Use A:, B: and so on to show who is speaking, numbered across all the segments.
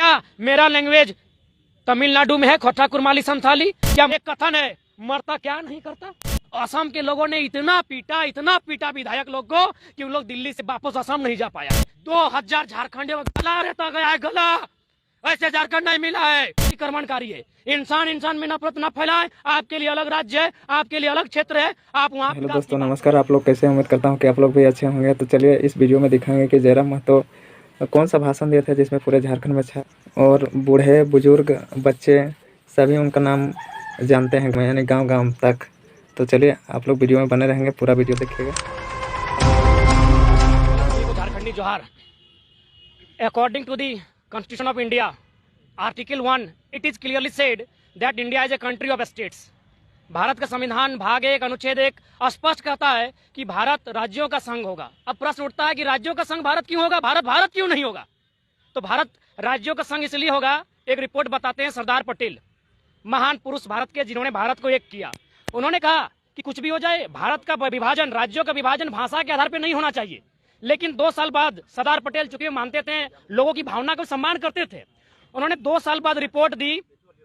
A: क्या मेरा लैंग्वेज तमिलनाडु में है खोटा कुरमाली संथाली? क्या एक कथन है, मरता क्या नहीं करता। असम के लोगों ने इतना पीटा विधायक लोग को कि उन लोग दिल्ली से वापस असम नहीं जा पाया। 2000 झारखंडियों का गला रहता गया है, गला। ऐसे झारखंड नहीं मिला है। अतिक्रमणकारी है। इंसान में नफरत न फैलाएं। आपके लिए अलग राज्य है, आपके लिए अलग क्षेत्र है, आप वहाँ।
B: हेलो दोस्तों, नमस्कार। आप लोग कैसे? उम्मीद करता हूँ कि आप लोग भी अच्छे होंगे। तो चलिए इस वीडियो में दिखाएंगे कि जयराम महतो कौन सा भाषण दिया था जिसमें पूरे झारखंड में छा और बूढ़े बुजुर्ग बच्चे सभी उनका नाम जानते हैं, यानी गांव-गांव तक। तो चलिए आप लोग वीडियो में बने रहेंगे, पूरा वीडियो देखिएगा।
A: झारखंडी जोहार। According to the Constitution of India, Article 1, it is clearly said that India is a country of states. Bharat का संविधान भाग 1 अनुच्छेद 1 स्पष्ट कहता है कि भारत राज्यों का संघ होगा। अब प्रश्न उठता है कि राज्यों का संघ भारत क्यों होगा, भारत क्यों नहीं होगा? तो भारत राज्यों का संघ इसलिए होगा, एक रिपोर्ट बताते हैं सरदार पटेल, महान पुरुष भारत के, जिन्होंने भारत को एक किया। उन्होंने कहा कि कुछ भी हो जाए, भारत का विभाजन, राज्यों का विभाजन भाषा के आधार पर नहीं होना चाहिए। लेकिन 2 साल बाद सरदार पटेल, चूंकि मानते थे, लोगों की भावना को सम्मान करते थे, उन्होंने 2 साल बाद रिपोर्ट दी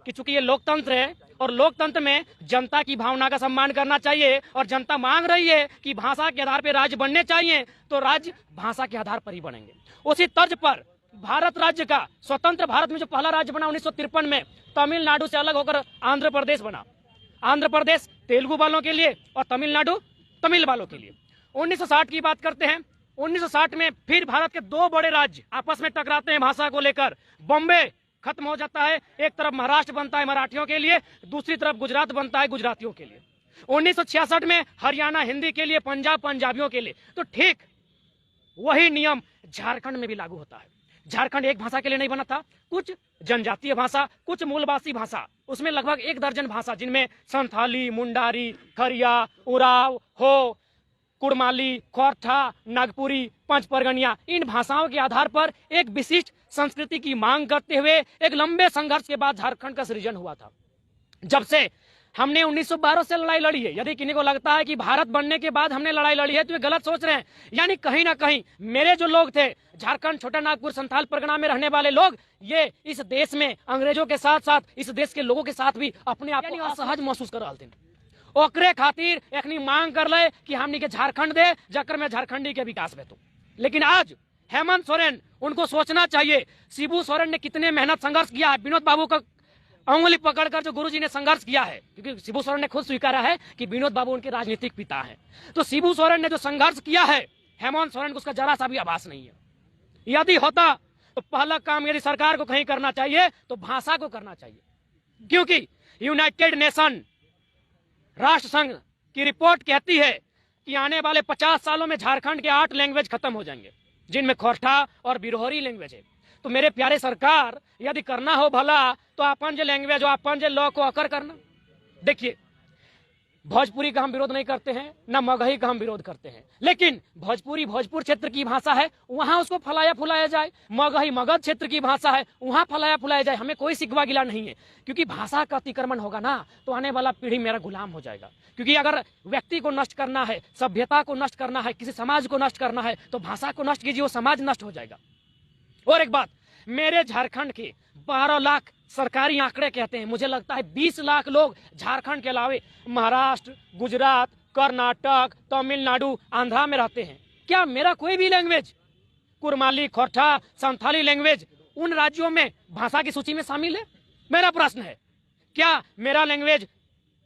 A: कि चूंकि ये लोकतंत्र है और लोकतंत्र में जनता की भावना का सम्मान करना चाहिए और जनता मांग रही है कि भाषा के आधार पर राज्य बनने चाहिए, तो राज्य भाषा के आधार पर ही बनेंगे। उसी तर्ज पर भारत राज्य का, स्वतंत्र भारत में जो पहला राज्य बना 1953 में, तमिलनाडु से अलग होकर आंध्र प्रदेश बना। आंध्र प्रदेश तेलुगु वालों के लिए और तमिलनाडु तमिल वालों के लिए। 1960 की बात करते हैं। 1960 में फिर भारत के 2 बड़े राज्य आपस में टकराते हैं भाषा को लेकर। बॉम्बे खत्म हो जाता है, एक तरफ महाराष्ट्र बनता है मराठियों के लिए, दूसरी तरफ गुजरात बनता है गुजरातियों के लिए। 1966 में हरियाणा हिंदी के लिए, पंजाब पंजाबियों के लिए। तो ठीक वही नियम झारखंड में भी लागू होता है। झारखंड एक भाषा के लिए नहीं बना था, कुछ जनजातीय भाषा, कुछ मूलवासी भाषा, उसमें लगभग 1 दर्जन भाषा, जिनमें संथाली, मुंडारी, खरिया, उराव, हो, कुड़माली, खोरठा, नागपुरी, पंचपरगनिया, इन भाषाओं के आधार पर एक विशिष्ट संस्कृति की मांग करते हुए एक लंबे संघर्ष के बाद झारखंड का सृजन हुआ था। जब से हमने 1912 से लड़ाई लड़ी है, यदि किन्हीं को लगता है कि भारत बनने के बाद हमने लड़ाई लड़ी है, तो वे गलत सोच रहे हैं। यानी कहीं ना कहीं मेरे जो लोग थे, झारखंड, छोटा नागपुर, संथाल परगना में रहने वाले लोग, ये इस देश में अंग्रेजों के साथ साथ इस देश के लोगों के साथ भी अपने आप को असहज महसूस कर रहे थे। ओकरे खातिर एखनी मांग कर ले कि हमनी के झारखंड दे, जकर में झारखंडी के विकास हेतु। लेकिन आज हेमंत सोरेन, उनको सोचना चाहिए, शिबू सोरेन ने कितने मेहनत संघर्ष किया है। विनोद बाबू का अंगुली पकड़कर जो गुरुजी ने संघर्ष किया है, क्योंकि शिबू सोरेन ने खुद स्वीकारा है कि विनोद बाबू उनके राजनीतिक पिता हैं। तो शिबू सोरेन ने जो संघर्ष किया है, हेमंत सोरेन को उसका जरा सा भी आभास नहीं है। यदि होता तो पहला काम यदि सरकार को कहीं करना चाहिए तो भाषा को करना चाहिए, क्योंकि यूनाइटेड नेशन, राष्ट्र संघ की रिपोर्ट कहती है कि आने वाले 50 सालों में झारखंड के 8 लैंग्वेज खत्म हो जाएंगे, जिनमें खोरठा और बिरहोरी लैंग्वेज है। तो मेरे प्यारे सरकार, यदि करना हो भला तो अपन जो लैंग्वेज हो, अपन जो लॉ को अकर करना। देखिए, भोजपुरी का हम विरोध नहीं करते हैं, ना मगही का हम विरोध करते हैं, लेकिन भोजपुरी भोजपुर क्षेत्र की भाषा है, वहां उसको फलाया फुलाया जाए। मगही मगध क्षेत्र की भाषा है, वहां फलाया फुलाया जाए। हमें कोई सिकवा गिला नहीं है, क्योंकि भाषा का अतिक्रमण होगा ना, तो आने वाला पीढ़ी मेरा गुलाम हो जाएगा। क्योंकि अगर व्यक्ति को नष्ट करना है, सभ्यता को नष्ट करना है, किसी समाज को नष्ट करना है, तो भाषा को नष्ट कीजिए, वो समाज नष्ट हो जाएगा। और एक बात, मेरे झारखंड के 12 लाख सरकारी आंकड़े कहते हैं, मुझे लगता है 20 लाख लोग झारखंड के अलावे महाराष्ट्र, गुजरात, कर्नाटक, तमिलनाडु, आंध्रा में रहते हैं। क्या मेरा कोई भी लैंग्वेज, कुरमाली, खोरठा, संथाली लैंग्वेज, उन राज्यों में भाषा की सूची में शामिल है? मेरा प्रश्न है, क्या मेरा लैंग्वेज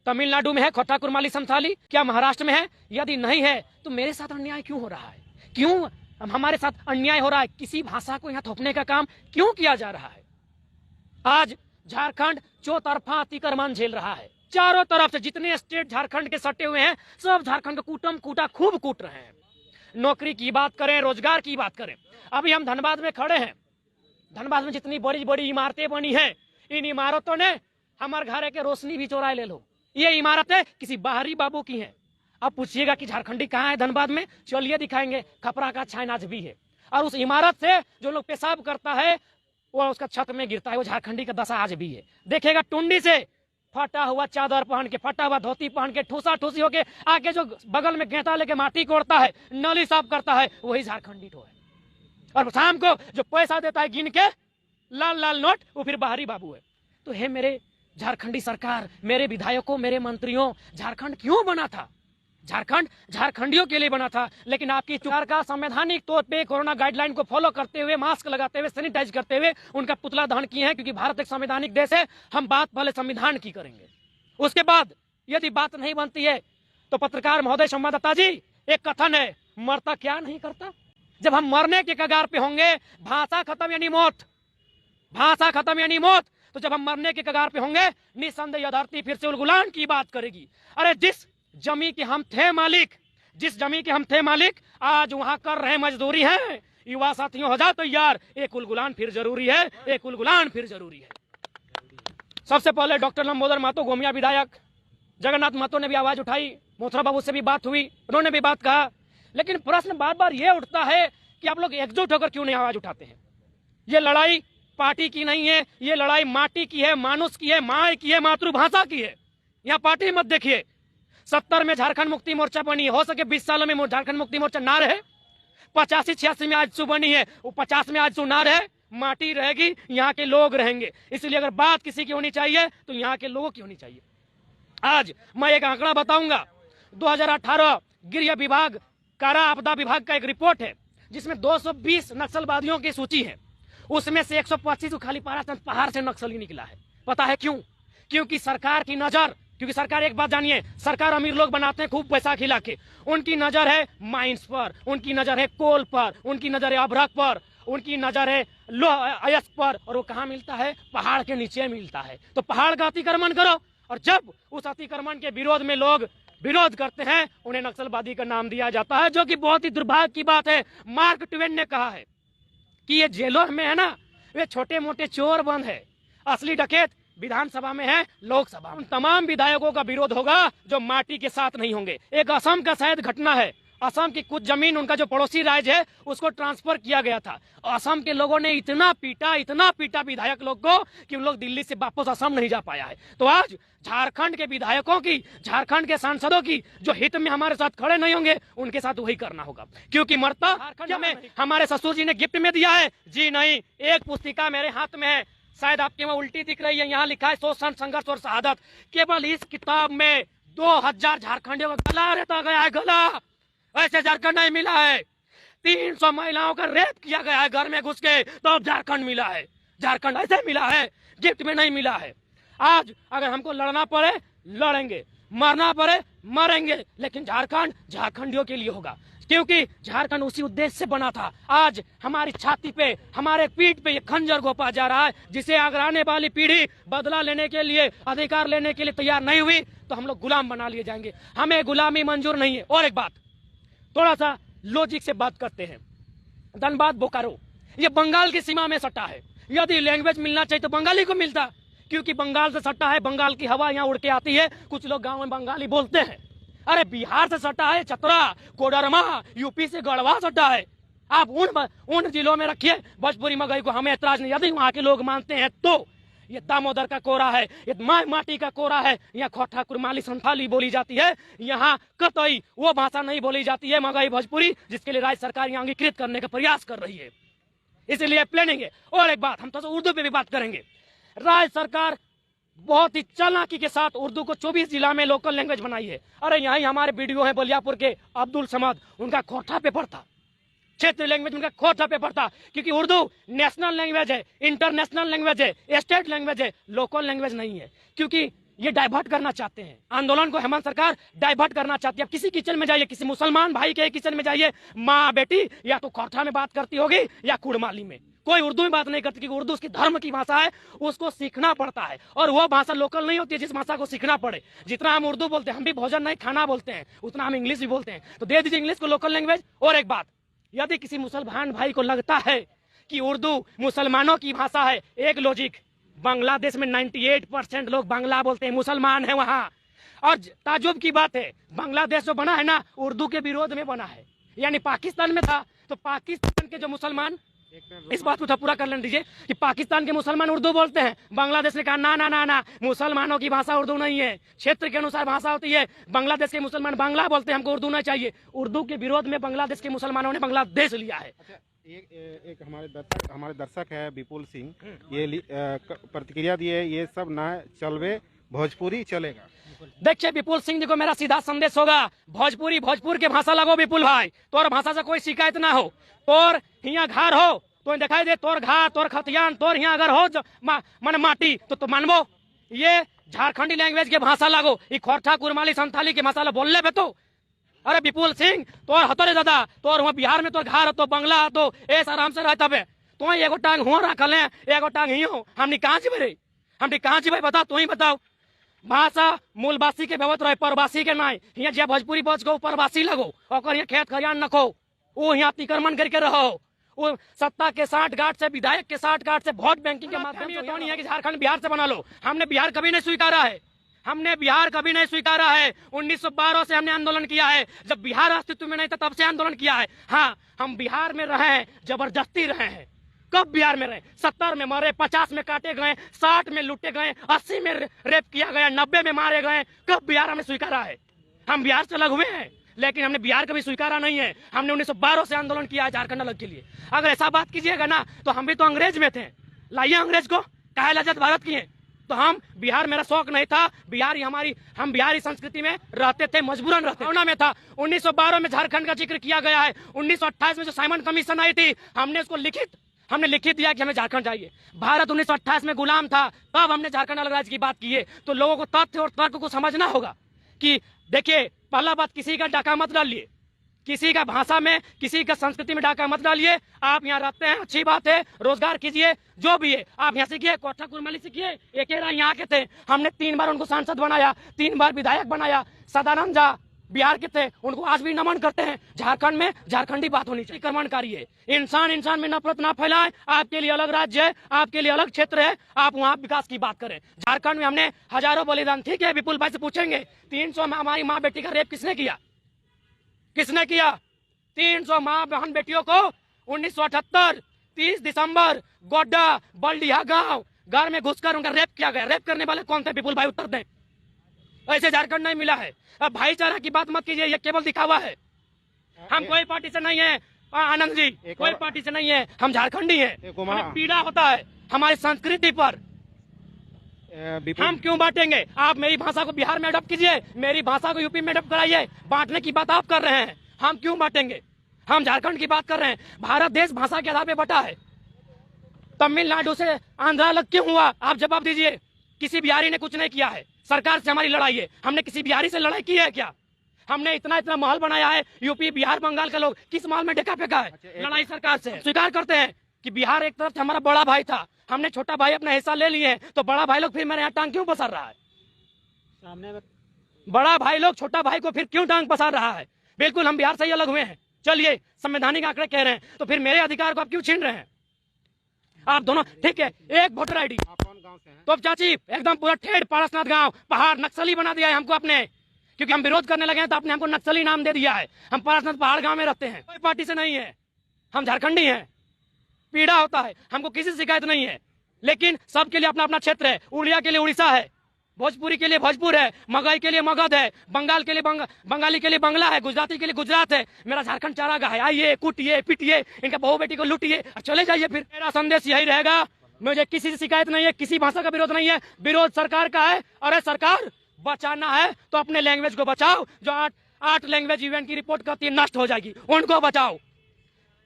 A: तमिलनाडु में है, खोरठा, कुरमाली, संथाली? क्या महाराष्ट्र में है? यदि नहीं है तो मेरे साथ अन्याय क्यों हो रहा है? क्यों हमारे साथ अन्याय हो रहा है? किसी भाषा को यहाँ थोपने का काम क्यों किया जा रहा है? आज झारखंड चौतरफा अतिक्रमण झेल रहा है। चारों तरफ से जितने स्टेट झारखंड के सटे हुए हैं, सब झारखंड का कूटम कूटा खूब कूट रहे हैं। नौकरी की बात करें, रोजगार की बात करें, अभी हम धनबाद में खड़े हैं। धनबाद में जितनी बड़ी बड़ी इमारतें बनी हैं, इन इमारतों ने हमारे घर के रोशनी भी चुराए ले लो। ये इमारतें किसी बाहरी बाबू की हैं। अब पूछिएगा कि झारखंडी कहाँ है धनबाद में, चलिए दिखाएंगे। खपरा का छायनाज भी है, और उस इमारत से जो लोग पेशाब करता है वो उसका छत में गिरता है। वो झारखंडी का दशा आज भी है। देखिएगा, टुंडी से फटा हुआ चादर पहन के, फटा हुआ धोती पहन के, ठूसा ठूसी होके आके जो बगल में गेंटा लेके माटी कोड़ता है, नली साफ करता है, वही झारखंडी तो है। और शाम को जो पैसा देता है गिन के, लाल लाल नोट, वो फिर बाहरी बाबू है। तो हे मेरे झारखंडी सरकार, मेरे विधायकों, मेरे मंत्रियों, झारखंड क्यों बना था? झारखंड झारखंडियों के लिए बना था। लेकिन आपकी सरकार का संवैधानिक तौर पे कोरोना गाइडलाइन को फॉलो करते हुए, मास्क लगाते हुए, सैनिटाइज करते हुए उनका पुतला दहन किए हैं, क्योंकि भारत एक संवैधानिक देश है। हम बात पहले संविधान की करेंगे, उसके बाद यदि बात नहीं बनती है तो पत्रकार महोदय, संवाददाता जी, एक कथन है, मरता क्या नहीं करता। जब हम मरने के कगार पे होंगे, भाषा खत्म यानी मौत, भाषा खत्म यानी मौत, तो जब हम मरने के कगार पे होंगे, निस्संदेह धरती फिर से उलगुलान की बात करेगी। अरे जिस जमी के हम थे मालिक, जिस जमी के हम थे मालिक, आज वहां कर रहे मजदूरी है। युवा साथियों, हो जाओ तैयार, एक उलगुलान फिर जरूरी है, एक उलगुलान फिर जरूरी है। सबसे पहले डॉक्टर लंबोदर महतो, गोमिया विधायक, जगन्नाथ महतो ने भी आवाज उठाई, मोथरा बाबू से भी बात हुई, उन्होंने भी बात कहा। लेकिन प्रश्न बार बार ये उठता है कि आप लोग एकजुट होकर क्यों नहीं आवाज उठाते हैं? ये लड़ाई पार्टी की नहीं है, ये लड़ाई माटी की है, मानुष की है, माँ की है, मातृभाषा की है। यहाँ पार्टी मत देखिए। 70 में झारखंड मुक्ति मोर्चा बनी है, हो सके 20 सालों में झारखंड मुक्ति मोर्चा ना रहे, 85-86 में आज सु बनी है, वो 50 में आज सु ना रहे, माटी रहेगी, यहाँ के लोग रहेंगे। इसलिए अगर बात किसी की होनी चाहिए तो यहाँ के लोगों की होनी चाहिए। आज मैं एक आंकड़ा बताऊंगा, 2018 गृह विभाग, कारा आपदा विभाग का एक रिपोर्ट है, जिसमें 220 नक्सलवादियों की सूची है। उसमें से 125 खाली पहाड़ से नक्सली निकला है। पता है क्यों? क्योंकि सरकार की नजर, क्योंकि सरकार, एक बात जानिए, सरकार अमीर लोग बनाते हैं खूब पैसा खिला के, उनकी नजर है माइंस पर, उनकी नजर है कोल पर, उनकी नजर है अभ्रक पर, उनकी नजर है अयस्क पर, और वो कहाँ मिलता है? पहाड़ के नीचे मिलता है। तो पहाड़ का अतिक्रमण करो, और जब उस अतिक्रमण के विरोध में लोग विरोध करते हैं, उन्हें नक्सलवादी का नाम दिया जाता है, जो कि बहुत ही दुर्भाग्य की बात है। मार्क ट्वेन ने कहा है कि ये जेलों में है ना, वे छोटे मोटे चोर बंद है, असली डकैत विधानसभा में है, लोकसभा में। तमाम विधायकों का विरोध होगा जो माटी के साथ नहीं होंगे। एक असम का शायद घटना है, असम की कुछ जमीन, उनका जो पड़ोसी राज्य है, उसको ट्रांसफर किया गया था। असम के लोगों ने इतना पीटा विधायक लोग को कि उन लोग दिल्ली से वापस असम नहीं जा पाया है। तो आज झारखंड के विधायकों की, झारखंड के सांसदों की जो हित में हमारे साथ खड़े नहीं होंगे, उनके साथ वही करना होगा। क्योंकि मरता झारखंड में हमारे ससुर जी ने गिफ्ट में दिया है। जी नहीं, एक पुस्तिका मेरे हाथ में है, शायद आपके वहां उल्टी दिख रही है, यहाँ लिखा है शोषण, संघर्ष और शहादत। केवल इस किताब में 2000 झारखंडियों का गला रहता गया है, गला। ऐसे झारखंड नहीं मिला है। 300 महिलाओं का रेप किया गया है घर में घुस के, तो अब झारखंड मिला है। झारखंड ऐसे मिला है, गिफ्ट में नहीं मिला है। आज अगर हमको लड़ना पड़े लड़ेंगे, मरना पड़े मरेंगे, लेकिन झारखंड झारखंडियों के लिए होगा, क्योंकि झारखंड उसी उद्देश्य से बना था। आज हमारी छाती पे, हमारे पीठ पे ये खंजर घोंपा जा रहा है, जिसे अगर आने वाली पीढ़ी बदला लेने के लिए, अधिकार लेने के लिए तैयार नहीं हुई, तो हम लोग गुलाम बना लिए जाएंगे। हमें गुलामी मंजूर नहीं है। और एक बात, थोड़ा सा लॉजिक से बात करते हैं। धनबाद, बोकारो, ये बंगाल की सीमा में सटा है। यदि लैंग्वेज मिलना चाहिए तो बंगाली को मिलता, क्योंकि बंगाल से सटा है, बंगाल की हवा यहाँ उड़ के आती है, कुछ लोग गांव में बंगाली बोलते हैं। अरे बिहार से सटा है चतरा, कोडरमा, यूपी से गढ़वा सटा है। आप उन जिलों में रखिए भोजपुरी मगही को, हमें एतराज नहीं। यदि वहां के लोग मानते हैं तो ये दामोदर का कोरा है, ये माटी का कोरा है। यहाँ खोटा, कुरमाली, संथाली बोली जाती है। यहाँ कतई वो भाषा नहीं बोली जाती है, मगही भोजपुरी, जिसके लिए राज्य सरकार यहाँ अंगीकृत करने का प्रयास कर रही है। इसलिए प्लानिंग है। और एक बात, हम तो उर्दू पे भी बात करेंगे। राज्य सरकार बहुत ही चालाकी के साथ उर्दू को 24 जिला में लोकल लैंग्वेज बनाई है। अरे यही हमारे वीडियो है बलियापुर के अब्दुल समद, उनका खोटा पेपर था, क्षेत्रीय लैंग्वेज उनका खोटा पेपर था, क्योंकि उर्दू नेशनल लैंग्वेज है, इंटरनेशनल लैंग्वेज है, स्टेट लैंग्वेज है, लोकल लैंग्वेज नहीं है। क्योंकि ये डाइवर्ट करना चाहते हैं आंदोलन को, हेमंत सरकार डाइवर्ट करना चाहती है। अब किसी किचन में जाइए, किसी मुसलमान भाई के किचन में जाइए, माँ बेटी या तो खोटा में बात करती होगी या कुड़माली में, कोई उर्दू में बात नहीं करती, क्योंकि उर्दू उसकी धर्म की भाषा है, उसको सीखना पड़ता है। और वो भाषा लोकल नहीं होती है जिस भाषा को सीखना पड़े। जितना हम उर्दू बोलते हैं, हम भी भोजन नहीं खाना बोलते हैं, उतना हम इंग्लिश भी बोलते हैं। तो दे दीजिए इंग्लिश को लोकल लैंग्वेज। और एक बात, यदि किसी मुसलमान भाई को लगता है कि उर्दू मुसलमानों की भाषा है, एक लॉजिक, बांग्लादेश में 98% लोग बांग्ला बोलते हैं, मुसलमान है वहां। और ताजुब की बात है, बांग्लादेश जो बना है ना, उर्दू के विरोध में बना है। यानी पाकिस्तान में था तो पाकिस्तान के जो मुसलमान, इस बात को पूरा कर लेने दीजिए कि पाकिस्तान के मुसलमान उर्दू बोलते हैं, बांग्लादेश ने कहा ना ना ना ना, मुसलमानों की भाषा उर्दू नहीं है, क्षेत्र के अनुसार भाषा होती है। बांग्लादेश के मुसलमान बांग्ला बोलते हैं, हमको उर्दू नहीं चाहिए। उर्दू के विरोध में बांग्लादेश के मुसलमानों ने बांग्लादेश लिया है।
C: एक हमारे दर्शक है विपुल सिंह, ये प्रतिक्रिया दिए, ये सब ना चलवे, भोजपुरी चलेगा।
A: देखिए विपुल सिंह जी को मेरा सीधा संदेश होगा, भोजपुर के भाषा लगो विपुल भाई, तोर भाषा से कोई शिकायत ना हो। तोर हिया घर हो तो दिखाई दे, तोर घर, तोर खतियान, तोर हिया अगर हो मन माटी तो मानबो। ये झारखंडी लैंग्वेज के भाषा लागो, ये खोरठा कुरमाली संथाली के भाषा बोल ले बे तो। अरे विपुल सिंह तोर हतरे दादा, तोर वहाँ बिहार में तोर घर हो तो बंगला तो ऐस आराम से रहता बे, तो एगो टांग हुआ रखल है, एगो टांग ही हो, हमने कहाँ जीवे रे, हमने कहाँ जीवे बताओ, तू ही बताओ। भाषा मूलवासी के व्यवत रहे, परवासी के नाई। यहाँ जे भोजपुरी बच गो परवासी लगो, और यहाँ खेत खरियान नखो, वो यहाँ अतिक्रमण करके रहो, वो सत्ता के साठ गांठ से, विधायक के साठ गांठ से, वोट बैंकिंग के माध्यम से। तो नहीं है कि झारखंड बिहार से बना लो, हमने बिहार कभी नहीं स्वीकारा है, हमने बिहार कभी नहीं स्वीकारा है। 1912 से हमने आंदोलन किया है, जब बिहार अस्तित्व में नहीं था तब से आंदोलन किया है। हाँ, हम बिहार में रहे हैं, जबरदस्ती रहे हैं। कब बिहार में रहे? 70 में मरे, 50 में काटे गए, 60 में लूटे गए, 80 में रेप किया गया, 90 में मारे गए। कब बिहार हमने स्वीकारा है? हम बिहार से अलग हुए हैं, लेकिन हमने बिहार कभी स्वीकारा नहीं है। हमने 1912 से आंदोलन किया है झारखंड अलग के लिए। अगर ऐसा बात कीजिएगा ना तो हम भी तो अंग्रेज में थे, लाइए अंग्रेज को, काहे लज्जत भारत की है। तो हम बिहार, मेरा शौक नहीं था बिहार ही हमारी, हम बिहारी संस्कृति में रहते थे, मजबूरन रहते में था। 1912 में झारखंड का जिक्र किया गया है। 1928 में जो साइमन कमीशन आई थी, हमने उसको हमने लिखित दिया कि हमें झारखंड चाहिए। भारत 1928 में गुलाम था, तब हमने झारखंड अलग राज्य की बात की है। तो लोगों को तथ्य और तर्क को समझना होगा कि देखिए, पहला बात, किसी का डाका मत डालिए, किसी का भाषा में, किसी का संस्कृति में डाका मत डालिए। आप यहाँ रहते हैं, अच्छी बात है, रोजगार कीजिए, जो भी है आप यहाँ सीखिए, कोठा कुरमाली सीखिए। एक यहाँ के थे, हमने 3 बार उनको सांसद बनाया, 3 बार विधायक बनाया। सदानंद झा बिहार के थे, उनको आज भी नमन करते हैं। झारखंड में झारखंडी बात होनी चाहिए, कर्मणकारी है। इंसान में नफरत ना फैलाएं। आपके लिए अलग राज्य है, आपके लिए अलग क्षेत्र है, आप वहाँ विकास की बात करें। झारखंड में हमने हजारों बलिदान, ठीक है, विपुल भाई से पूछेंगे 300 में हमारी माँ बेटी का रेप किसने किया? किसने किया? 300 माँ बहन बेटियों को 1978 30 दिसंबर गोड्डा बल्डिया गांव घर में घुसकर उनका रेप किया गया। रेप करने वाले कौन थे? विपुल भाई उत्तर दें। ऐसे झारखंड नहीं मिला है। अब भाईचारा की बात मत कीजिए, ये केवल दिखावा है। हम कोई पार्टी से नहीं है आनंद जी, कोई पार्टी से नहीं है, हम झारखंडी हैं। हमें पीड़ा होता है हमारी संस्कृति पर, हम क्यों बांटेंगे? आप मेरी भाषा को बिहार में अडॉप्ट कीजिए, मेरी भाषा को यूपी में अडॉप्ट कराइए। बांटने की बात आप कर रहे हैं, हम क्यों बांटेंगे? हम झारखंड की बात कर रहे हैं। भारत देश भाषा के आधार पर बटा है। तमिलनाडु से आंध्रा अलग क्यों हुआ? आप जवाब दीजिए। किसी बिहारी ने कुछ नहीं किया है, सरकार से हमारी लड़ाई है। हमने किसी बिहारी से लड़ाई की है क्या? हमने इतना महल बनाया है, यूपी बिहार बंगाल के लोग किस महल में ढका फेंका है? लड़ाई सरकार से। स्वीकार करते हैं कि बिहार एक तरफ से हमारा बड़ा भाई था, हमने छोटा भाई अपना हिस्सा ले लिए, तो बड़ा भाई लोग फिर मेरे यहाँ टांग क्यों पसार रहा है? सामने बड़ा भाई लोग छोटा भाई को फिर क्यों टांग पसार रहा है? बिल्कुल हम बिहार से ही अलग हुए हैं। चलिए, संवैधानिक आंकड़े कह रहे हैं, तो फिर मेरे अधिकार को आप क्यों छीन रहे हैं? आप दोनों, ठीक है, एक वोटर आईडी। तो चाची एकदम पूरा ठेठ पारसनाथ गांव, पहाड़ नक्सली बना दिया है हमको आपने, क्योंकि हम विरोध करने लगे हैं तो आपने हमको नक्सली नाम दे दिया है। हम पारसनाथ पहाड़ गांव में रहते हैं, कोई पार्टी से नहीं है, हम झारखंडी हैं। पीड़ा होता है, हमको किसी से शिकायत नहीं है, लेकिन सबके लिए अपना अपना क्षेत्र है। उड़िया के लिए उड़ीसा है, भोजपुरी के लिए भोजपुर है, मगही के लिए मगध है, बंगाल के लिए बंगाली के लिए बंगला है, गुजराती के लिए गुजरात है। मेरा झारखंड चारागाह है, आइए कूटिए पीटिए, इनका बहू बेटी को लूटिए और चले जाइए। फिर मेरा संदेश यही रहेगा, मुझे किसी से शिकायत नहीं है, किसी भाषा का विरोध नहीं है, विरोध सरकार का है। अरे सरकार, बचाना है तो अपने लैंग्वेज को बचाओ। जो 8 लैंग्वेज यूएन की रिपोर्ट करती है नष्ट हो जाएगी, उनको बचाओ।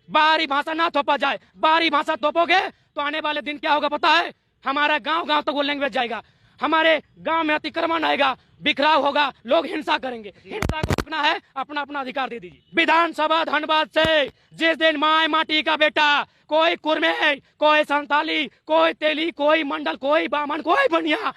A: बाहरी भाषा ना थोपा जाए, बाहरी भाषा थोपोगे तो आने वाले दिन क्या होगा पता है? हमारा गांव गांव तक वो लैंग्वेज जाएगा, हमारे गांव में अतिक्रमण आएगा, बिखराव होगा, लोग हिंसा करेंगे। हिंसा को रोकना है, अपना अपना अधिकार दे दीजिए। विधानसभा धनबाद से जिस दिन माए माटी का बेटा, कोई कुरमे, कोई संताली, कोई तेली, कोई मंडल, कोई बामन, कोई बनिया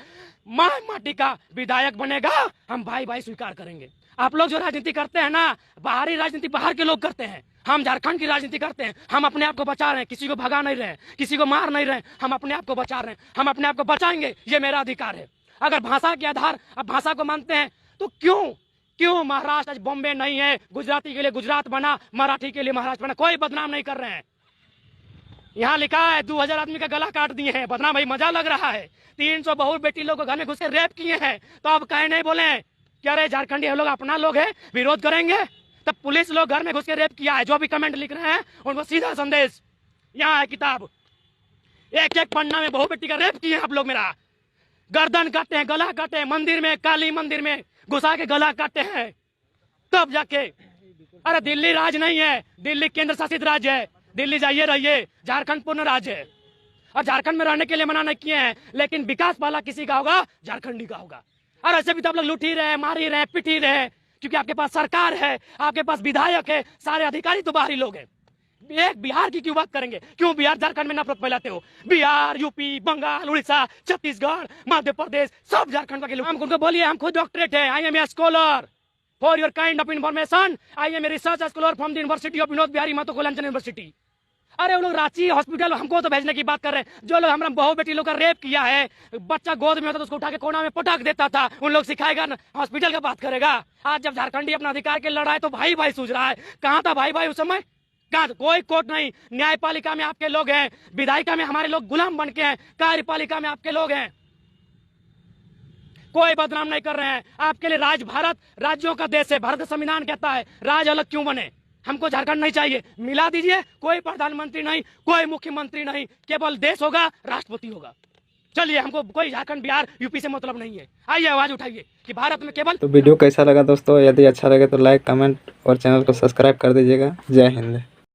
A: माए माटी का विधायक बनेगा, हम भाई भाई स्वीकार करेंगे। आप लोग जो राजनीति करते हैं ना, बाहरी राजनीति बाहर के लोग करते हैं, हम झारखंड की राजनीति करते हैं। हम अपने आप को बचा रहे हैं, किसी को भगा नहीं रहे हैं, किसी को मार नहीं रहे हैं, हम अपने आप को बचा रहे हैं, हम अपने आप को बचाएंगे, ये मेरा अधिकार है। अगर भाषा के आधार आप भाषा को मानते हैं तो क्यों महाराष्ट्र आज बॉम्बे नहीं है? गुजराती के लिए गुजरात बना, मराठी के लिए महाराष्ट्र बना। कोई बदनाम नहीं कर रहे हैं। यहाँ लिखा है 2000 आदमी का गला काट दिए हैं, बदनाम भाई मजा लग रहा है। 300 बहू बेटी लोग घर में घुस के रेप किए हैं, तो अब कहे नहीं बोले क्या रे झारखंडी लोग अपना लोग है, विरोध करेंगे? तब पुलिस लोग घर में घुस के रेप किया है। जो भी कमेंट लिख रहे हैं उनको सीधा संदेश, यहाँ है किताब, एक एक पन्ना में बहू बेटी का रेप किए हैं आप लोग। मेरा गर्दन काटे हैं, गला काटे हैं, मंदिर में, काली मंदिर में घुसा के गला काटे हैं, तब जाके। अरे दिल्ली राज नहीं है, दिल्ली केंद्र शासित राज्य है। दिल्ली जाइए रहिए, झारखंड पूर्ण राज्य है। और झारखंड में रहने के लिए मना नहीं किए हैं, लेकिन विकास वाला किसी का होगा, झारखंडी का होगा। और ऐसे भी तो आप लोग लूट ही रहे हैं, मार ही रहे हैं, पिट ही रहे हैं, क्योंकि आपके पास सरकार है, आपके पास विधायक है, सारे अधिकारी तो बाहरी लोग हैं। एक बिहार की क्यों बात करेंगे? क्यों बिहार झारखंड में नफरत फैलाते हो? बिहार, यूपी, बंगाल, उड़ीसा, छत्तीसगढ़, मध्य प्रदेश, सब झारखंड के लोग। हम उनको बोलिए हम खुद डॉक्टरेट है, I am a scholar for your kind of information, I am a research scholar from the university of Vinod Bihari Mahto Koylanchal university. अरे वो लोग रांची हॉस्पिटल हमको तो भेजने की बात कर रहे हैं। जो लोग हमारा बहू बेटी लोग का रेप किया है, बच्चा गोद में होता तो उसको उठा के कोना में पटक देता था, उन लोग सिखाएगा हॉस्पिटल का बात करेगा। आज जब झारखंडी अपना अधिकार के लड़ाई तो भाई भाई सूझ रहा है। कहाँ था भाई भाई उस समय? कहाँ? कोई कोर्ट नहीं। न्यायपालिका में आपके लोग हैं, विधायिका में हमारे लोग गुलाम बन के हैं, कार्यपालिका में आपके लोग हैं। कोई बदनाम नहीं कर रहे हैं। आपके लिए राज भारत राज्यों का देश है। भारत का संविधान कहता है राज अलग क्यों बने। हमको झारखंड नहीं चाहिए, मिला दीजिए। कोई प्रधानमंत्री नहीं, कोई मुख्यमंत्री नहीं, केवल देश होगा, राष्ट्रपति होगा। चलिए, हमको कोई झारखंड, बिहार, यूपी से मतलब नहीं है। आइए आवाज उठाइए कि भारत में केवल।
B: तो वीडियो कैसा लगा दोस्तों? यदि अच्छा लगे तो लाइक, कमेंट और चैनल को सब्सक्राइब कर दीजिएगा। जय हिंद।